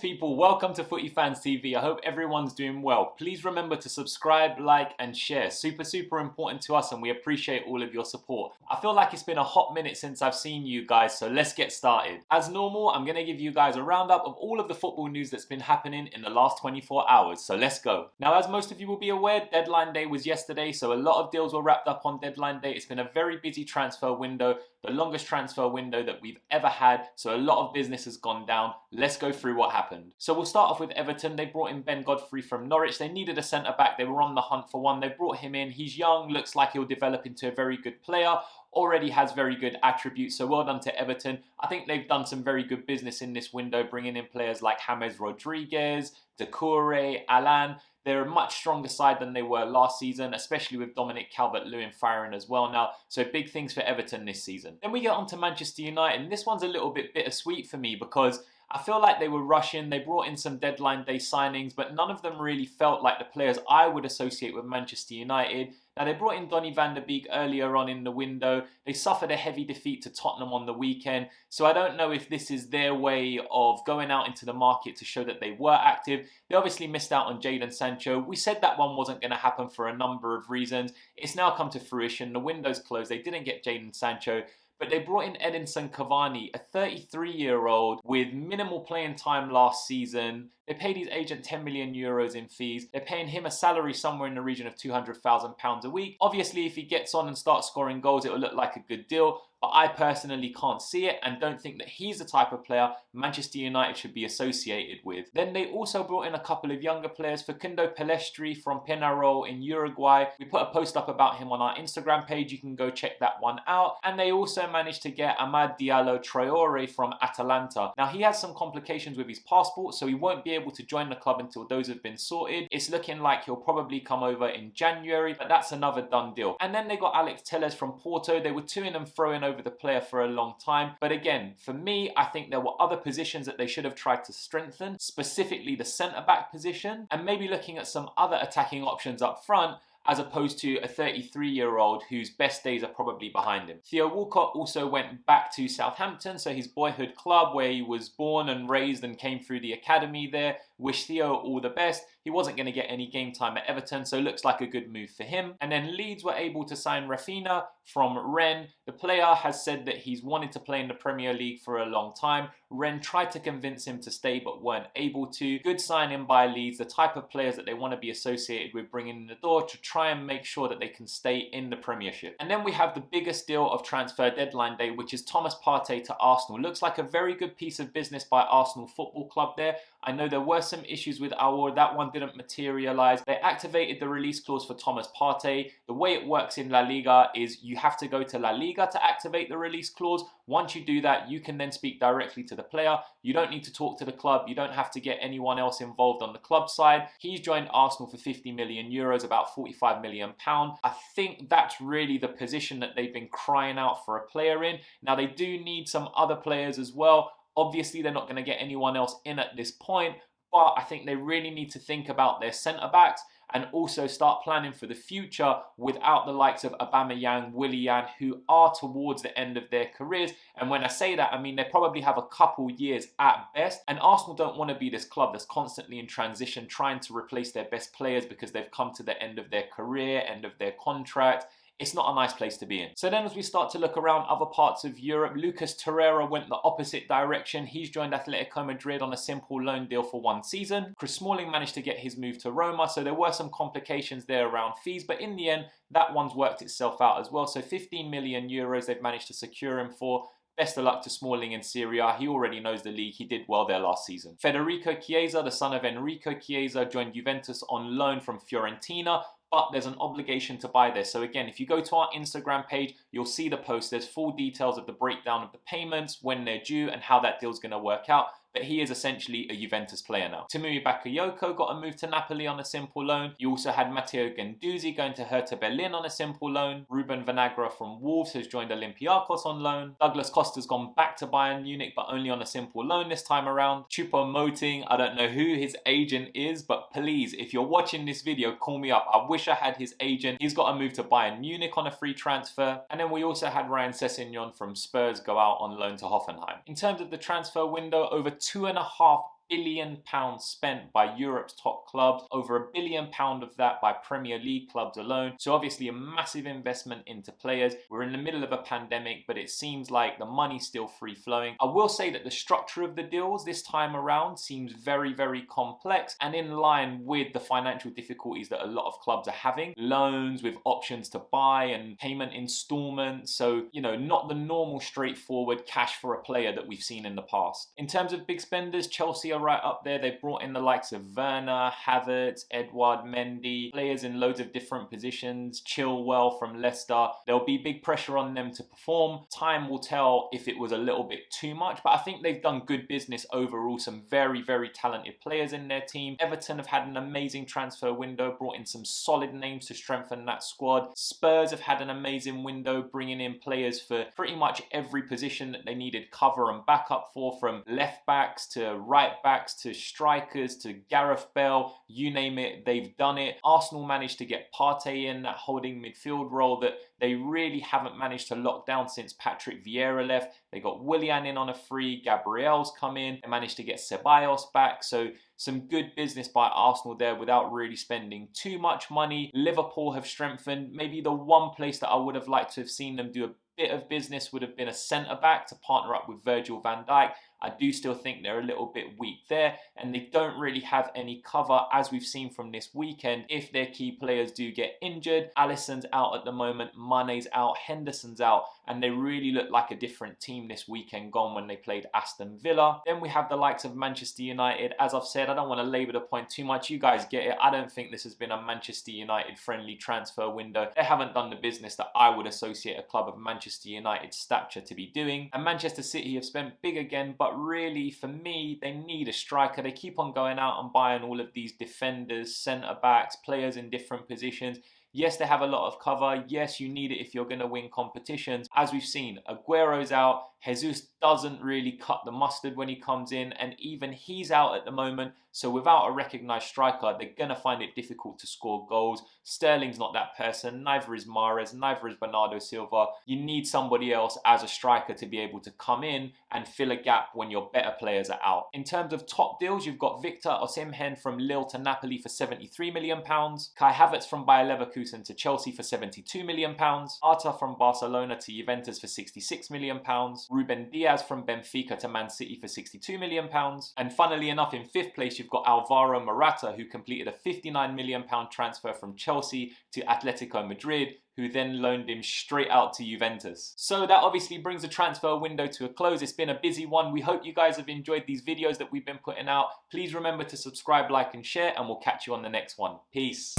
people, welcome to Footy Fans TV. I hope everyone's doing well. Please remember to subscribe, like and share. Super important to us and we appreciate all of your support. I feel like it's been a hot minute since I've seen you guys, so let's get started. As normal, I'm going to give you guys a roundup of all of the football news that's been happening in the last 24 hours, so let's go. Now, as most of you will be aware, deadline day was yesterday, so a lot of deals were wrapped up on deadline day. It's been a very busy transfer window, the longest transfer window that we've ever had, so a lot of business has gone down. Let's go through what happened. So we'll start off with Everton. They brought in Ben Godfrey from Norwich. They needed a centre-back. They were on the hunt for one. They brought him in. He's young, looks like he'll develop into a very good player, already has very good attributes, so well done to Everton. I think they've done some very good business in this window, bringing in players like James Rodriguez, Doucouré, Alan. They're a much stronger side than they were last season, especially with Dominic Calvert-Lewin firing as well now. So big things for Everton this season. Then we get on to Manchester United, and this one's a little bit bittersweet for me because I feel like they were rushing. They brought in some deadline day signings, but none of them really felt like the players I would associate with Manchester United. Now, they brought in Donny van de Beek earlier on in the window. They suffered a heavy defeat to Tottenham on the weekend. So I don't know if this is their way of going out into the market to show that they were active. They obviously missed out on Jadon Sancho. We said that one wasn't going to happen for a number of reasons. It's now come to fruition. The window's closed. They didn't get Jadon Sancho. But they brought in Edinson Cavani, a 33-year-old with minimal playing time last season. They paid his agent 10 million euros in fees. They're paying him a salary somewhere in the region of £200,000 a week. Obviously, if he gets on and starts scoring goals, it will look like a good deal. But I personally can't see it and don't think that he's the type of player Manchester United should be associated with. Then they also brought in a couple of younger players. Facundo Pellistri from Peñarol in Uruguay. We put a post up about him on our Instagram page. You can go check that one out. And they also managed to get Amad Diallo Traore from Atalanta. Now, he has some complications with his passport, so he won't be able to join the club until those have been sorted. It's looking like he'll probably come over in January, but that's another done deal. And then they got AS Telles from Porto. They were toing and froing over the player for a long time. But again, for me, I think there were other positions that they should have tried to strengthen, specifically the centre-back position, and maybe looking at some other attacking options up front, as opposed to a 33-year-old whose best days are probably behind him. Theo Walcott also went back to Southampton, so his boyhood club where he was born and raised and came through the academy there. Wish Theo all the best. He wasn't going to get any game time at Everton, so looks like a good move for him. And then Leeds were able to sign Rafinha from Rennes. The player has said that he's wanted to play in the Premier League for a long time. Rennes tried to convince him to stay but weren't able to. Good signing by Leeds, the type of players that they want to be associated with bringing in the door to try and make sure that they can stay in the Premiership. And then we have the biggest deal of transfer deadline day, which is Thomas Partey to Arsenal. Looks like a very good piece of business by Arsenal Football Club there. I know there were some issues with Aouar. That one didn't materialise. They activated the release clause for Thomas Partey. The way it works in La Liga is you have to go to La Liga to activate the release clause. Once you do that, you can then speak directly to the player. You don't need to talk to the club. You don't have to get anyone else involved on the club side. He's joined Arsenal for 50 million euros, about 45 million pounds. I think that's really the position that they've been crying out for a player in. Now, they do need some other players as well. Obviously, they're not going to get anyone else in at this point, but I think they really need to think about their centre-backs and also start planning for the future without the likes of Aubameyang, Willian, who are towards the end of their careers. And when I say that, I mean they probably have a couple years at best. And Arsenal don't want to be this club that's constantly in transition, trying to replace their best players because they've come to the end of their career, end of their contract. It's not a nice place to be in. So then as we start to look around other parts of Europe, Lucas Torreira went the opposite direction. He's joined Atletico Madrid on a simple loan deal for 1 season. Chris Smalling managed to get his move to Roma, so there were some complications there around fees, but in the end, that one's worked itself out as well. So 15 million euros they've managed to secure him for. Best of luck to Smalling in Serie A. He already knows the league. He did well there last season. Federico Chiesa, the son of Enrico Chiesa, joined Juventus on loan from Fiorentina, but there's an obligation to buy this. So again, if you go to our Instagram page, you'll see the post. There's full details of the breakdown of the payments, when they're due, and how that deal's going to work out. But he is essentially a Juventus player now. Timu Bakayoko got a move to Napoli on a simple loan. You also had Matteo Guendouzi going to Hertha Berlin on a simple loan. Ruben Vinagre from Wolves has joined Olympiacos on loan. Douglas Costa's gone back to Bayern Munich, but only on a simple loan this time around. Choupo-Moting, I don't know who his agent is, but please, if you're watching this video, call me up. I wish I had his agent. He's got a move to Bayern Munich on a free transfer. And then we also had Ryan Sessegnon from Spurs go out on loan to Hoffenheim. In terms of the transfer window, over 2.5 billion spent by Europe's top clubs, over £1 billion of that by Premier League clubs alone. So obviously a massive investment into players. We're in the middle of a pandemic, but it seems like the money's still free flowing. I will say that the structure of the deals this time around seems very, very complex and in line with the financial difficulties that a lot of clubs are having. Loans with options to buy and payment installments. So, you know, not the normal straightforward cash for a player that we've seen in the past. In terms of big spenders, Chelsea are right up there. They've brought in the likes of Werner, Havertz, Edouard Mendy, players in loads of different positions, Chilwell from Leicester. There'll be big pressure on them to perform. Time will tell if it was a little bit too much, but I think they've done good business overall. Some very, very talented players in their team. Everton have had an amazing transfer window, brought in some solid names to strengthen that squad. Spurs have had an amazing window, bringing in players for pretty much every position that they needed cover and backup for, from left backs to right backs to strikers to Gareth Bale, you name it, they've done it. Arsenal managed to get Partey in that holding midfield role that they really haven't managed to lock down since Patrick Vieira left. They got Willian in on a free, Gabriel's come in, they managed to get Ceballos back, so some good business by Arsenal there without really spending too much money. Liverpool have strengthened. Maybe the one place that I would have liked to have seen them do a bit of business would have been a centre-back to partner up with Virgil van Dijk. I do still think they're a little bit weak there, and they don't really have any cover, as we've seen from this weekend. If their key players do get injured, Alisson's out at the moment, Mane's out, Henderson's out, and they really look like a different team this weekend gone when they played Aston Villa. Then we have the likes of Manchester United. As I've said, I don't want to labour the point too much. You guys get it. I don't think this has been a Manchester United friendly transfer window. They haven't done the business that I would associate a club of Manchester United's stature to be doing. And Manchester City have spent big again, but really, for me, they need a striker. They keep on going out and buying all of these defenders, centre-backs, players in different positions. Yes, they have a lot of cover. Yes, you need it if you're going to win competitions. As we've seen, Aguero's out. Jesus doesn't really cut the mustard when he comes in, and even he's out at the moment. So without a recognised striker, they're going to find it difficult to score goals. Sterling's not that person. Neither is Mahrez. Neither is Bernardo Silva. You need somebody else as a striker to be able to come in and fill a gap when your better players are out. In terms of top deals, you've got Victor Osimhen from Lille to Napoli for £73 million. Kai Havertz from Bayer Leverkusen to Chelsea for £72 million. Arta from Barcelona to Juventus for £66 million. Ruben Diaz from Benfica to Man City for £62 million. And funnily enough, in fifth place, you've got Alvaro Morata, who completed a £59 million transfer from Chelsea to Atletico Madrid, who then loaned him straight out to Juventus. So that obviously brings the transfer window to a close. It's been a busy one. We hope you guys have enjoyed these videos that we've been putting out. Please remember to subscribe, like, and share, and we'll catch you on the next one. Peace.